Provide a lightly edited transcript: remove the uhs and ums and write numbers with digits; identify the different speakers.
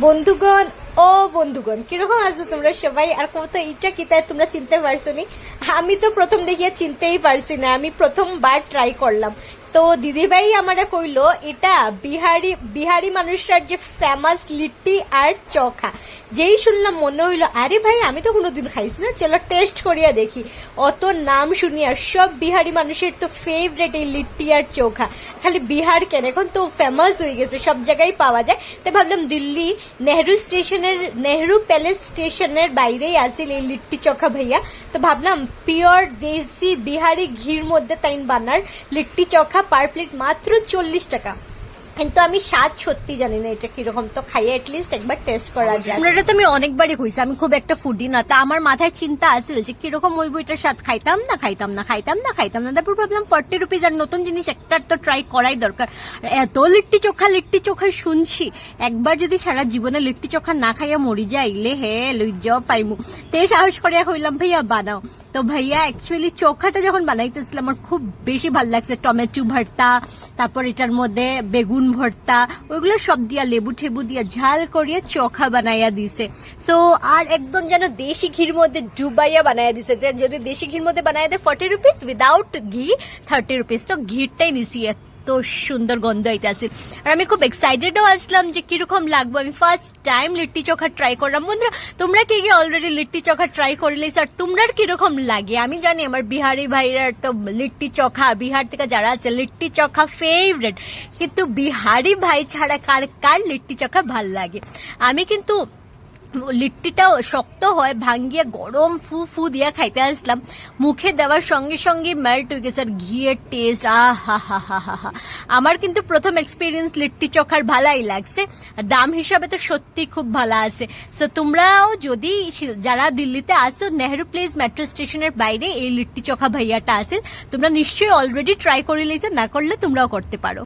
Speaker 1: বন্ধুগণ ও বন্ধুগণ, কিরকম আছো তোমরা সবাই? আর কত ইটা কিতা তোমরা চিনতে পারছো নি? আমি তো প্রথম দেখিয়া চিনতেই পারছি না, আমি প্রথমবার ট্রাই করলাম। তো দিদিভাই আমারা কইলো এটা বিহারি বিহারি মানুষরা যে ফেমাস লিট্টি আর চোখা। যেই শুনলাম মনে হইলো আরে ভাই আমি তো কোনোদিন খাইছি না, চলো টেস্ট করিয়া দেখি। অত নাম শুনি আর সব বিহারি মানুষের তো ফেভারেট এই লিট্টি আর চোখা। খালি বিহার কেন, এখন তো ফেমাস হয়ে গেছে, সব জায়গায় পাওয়া যায়। তাই ভাবলাম দিল্লি নেহরু প্যালেস স্টেশনের বাইরেই আসিল এই লিট্টি চোখা ভাইয়া। তো ভাবলাম পিওর দেশি বিহারি ঘির মধ্যে তাইন বানার লিট্টি চোখা, পার প্লেট মাত্র 40 টাকা। কিন্তু আমি স্বাদ সত্যি জানি না এটা কিরকম, তো খাইয়ে এটলিস্ট একবার টেস্ট করা যায়। এটা তো আমি অনেকবারই কইছি, আমি খুব একটা ফুডি না, তা আমার মাথায় চিন্তা আসছিল যে কিরকম ওই বইটার স্বাদ, খাইতাম না। তারপর ভাবলাম 40 রুপিস আর নতুন জিনিস একটা তো ট্রাই করাই দরকার। এত লিট্টি চোখা শুনছি, একবার যদি সারা জীবনে লিট্টি চোখা না খাইয়া মরি যাইলে হে লইজাও পাইমু। তে সাহস করিয়া হইলাম ভাইয়া বানাও। তো ভাইয়া অ্যাকচুয়ালি চোখাটা যখন বানাইতেছিল আমার খুব বেশি ভালো লাগছে, টমেটো ভর্তা, তারপর এটার মধ্যে বেগুন ভর্তা, ওইগুলো সব দিয়া লেবু ঠেবু দিয়া ঝাল করিয়া চোখা বানাইয়া দিছে। সো আর একদম যেন দেশি ঘির মধ্যে ডুবাইয়া বানাইয়া দিছে। যদি দেশি ঘির মধ্যে বানাইয়া দেয় 40 রুপিস, উইদাউট ঘি 30 রুপিস। তো ঘিরটাই নিছি, তো সুন্দর গন্ধ আইতে আসে। আর আমি খুব এক্সাইটেডও আসলাম যে কিরকম লাগবে। আমি first time litti chokha try করলাম। বন্ধুরা তোমরা কি অলরেডি লিট্টি চোখা ট্রাই করলেই, আর তোমরা কিরকম লাগে? আমি জানি আমার বিহারি ভাইরা তো লিট্টি চোখা, বিহার থেকে যারা আছে লিট্টি চোখা ফেভারিট, কিন্তু বিহারি ভাই ছাড়া কার কার লিট্টি চোখা ভাল লাগে? আমি কিন্তু লিট্টিটাও শক্ত হয়, ভাঙ্গিয়া গরম ফু ফু দিয়া খাইতে আসলাম, মুখে দেওয়ার সঙ্গে সঙ্গে মেল্ট হয়ে গেছে। আর ঘিয়ের টেস্ট আহা হা হা হা হা। আমার কিন্তু প্রথম এক্সপিরিয়েন্স লিট্টি চোখার ভালাই লাগছে, দাম হিসাবে তো সত্যি খুব ভালো আছে। সো তোমরাও যদি যারা দিল্লিতে আসো, নেহরু প্লেস মেট্রো স্টেশনের বাইরে এই লিট্টি চোখা ভাইয়াটা আছে, তোমরা নিশ্চয়ই অলরেডি ট্রাই করে লিয়েছো, না করলে তোমরাও করতে পারো।